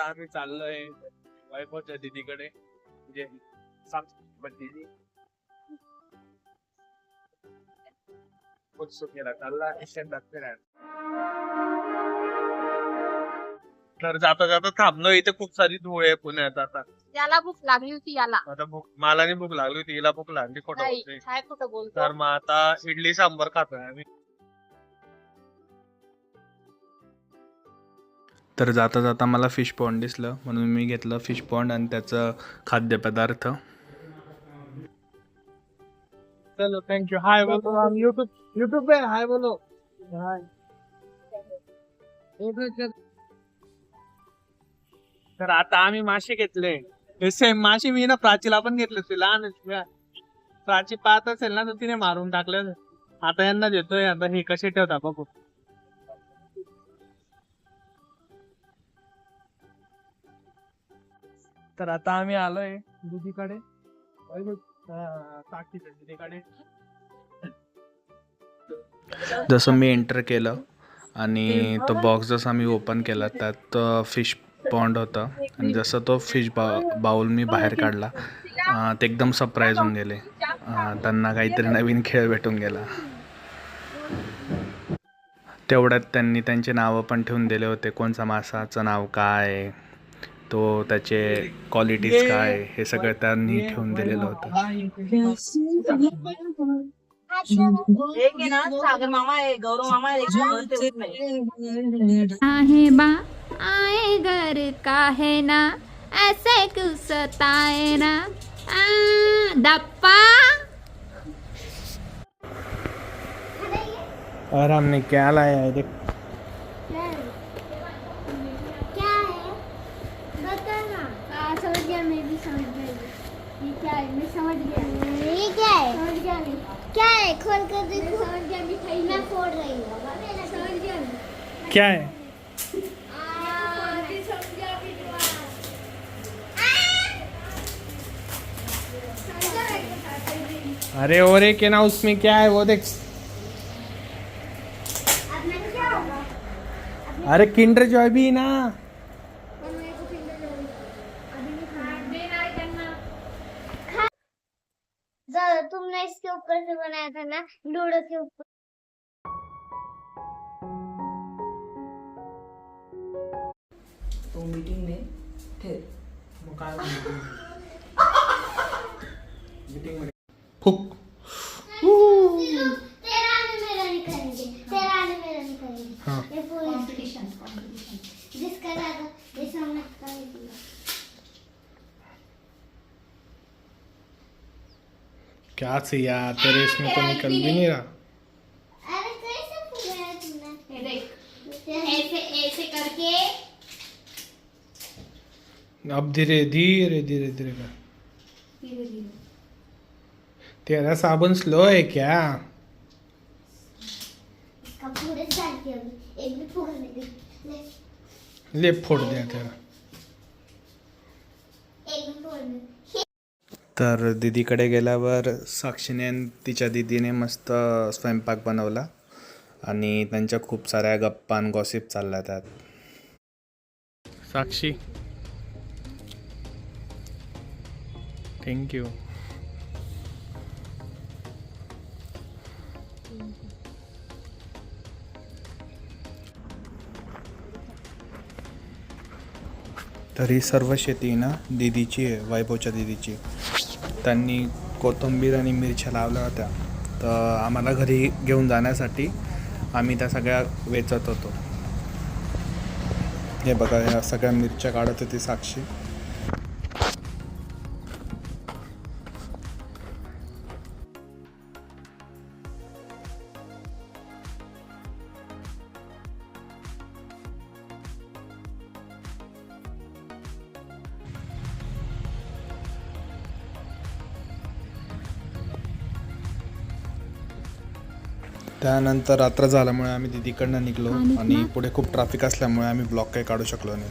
आम्ही चाललोय वैभवच्या दीदीकडे, म्हणजे दीदी उत्सुकेला चालला तर जाता जाता थांबलो. इथे खूप सारी धूळ आहे पुण्यात. आता याला भूक लागली होती याला. आता मला नाही भूक लागली होती, हिला भूक लागली. खोटं नाही, बोलतोय. काय खोटं बोलतो. तर मग आता इडली सांबर खातोय आम्ही. तर जाता जाता मला फिश पॉन्ड दिसलं म्हणून मी घेतलं फिश पॉन्ड आणि त्याचं खाद्यपदार्थ. चलो थँक्यू. हाय बोलो. हम यूट्यूब पे हाय बोलो. हाय. तर आता आम्ही मासे घेतले. सेम मासे मी ना प्राचीला पण घेतले. ते लहान आहेत. प्राची पाहत असेल ना तर तिने मारून टाकलं. आता यांना देतोय. आता हे कसे ठेवता बघू. तर आता आम्ही आलोय दीदीकडे, साक्षीच्या दीदीकडे. जसं मी एंटर केलं आणि तो बॉक्स जसा मी ओपन केला त्यात फिश पॉन्ड होतं आणि जसं तो फिश बाउल मी बाहेर काढला ते एकदम सरप्राईज होऊन गेले. त्यांना काहीतरी नवीन खेळ भेटून गेला. तेवढ्यात त्यांनी त्यांचे नावं पण ठेवून दिले होते. कोणत्या मासाचं नाव काय, तो त्याचे क्वालिटीज काय, हे सगळं त्यांनी ठेवून दिलेलं होतं. सागर मामा आहे, गौरव मामा आहे. आहे बा आए घर का है ना ऐसे क्यों सताए ना दप्पा. और हमने क्या लाया है देख. क्या है बता ना. समझ गया, मैं भी समझ गई. ये क्या है? मैं समझ गया. ये क्या है? समझ गया मैं. क्या है? खोल कर देखो. समझ गया. मिठाई मैं फोड़ रही हूँ. समझ गया मैं. क्या है? अरे और एक है ना, उसमें क्या है वो देख. अरे किंडर जॉय भी ना. तुमने इसके ऊपर से बनाया था ना, लूडो के ऊपर. तो मीटिंग में थे. फुक. तेरा ने मेरा नहीं करेंगे, तेरा ने मेरा नहीं करेंगे. हाँ. ये पूरी कंपटीशन जिसका ज्यादा ये सामने कर दिया. क्या से यार, तेरे इसमें तो निकल भी नहीं रहा. अरे कैसे पूरा तुमने? हे देख, ऐसे ऐसे करके. अब धीरे धीरे धीरे धीरे कर. धीरे धीरे. तेरा साबुन स्लो है क्या? इसका पूरे डाल के अभी एक भी फूकने दे. ले ले फोड़ दिया तेरा. एक भी फोड़ने. तर दीदीकडे गेल्यावर साक्षीने आणि तिच्या दीदीने मस्त स्वयंपाक बनवला आणि त्यांच्या खूप साऱ्या गप्पा आणि गॉसिप चालल्या त्यात. साक्षी थँक्यू. तर ही सर्व शेती ना दीदीची आहे, वैभवच्या दीदीची. त्यांनी कोथिंबीर आणि मिरच्या लावल्या होत्या, तर आम्हाला घरी घेऊन जाण्यासाठी आम्ही त्या सगळ्या वेचत होतो. हे बघा, ह्या सगळ्या मिरच्या काढत होती साक्षी. त्यानंतर रात्र झाल्यामुळे आम्ही दीदीकडनं निघलो आणि पुढे खूप ट्रॅफिक असल्यामुळे आम्ही ब्लॉग काही काढू शकलो नाही.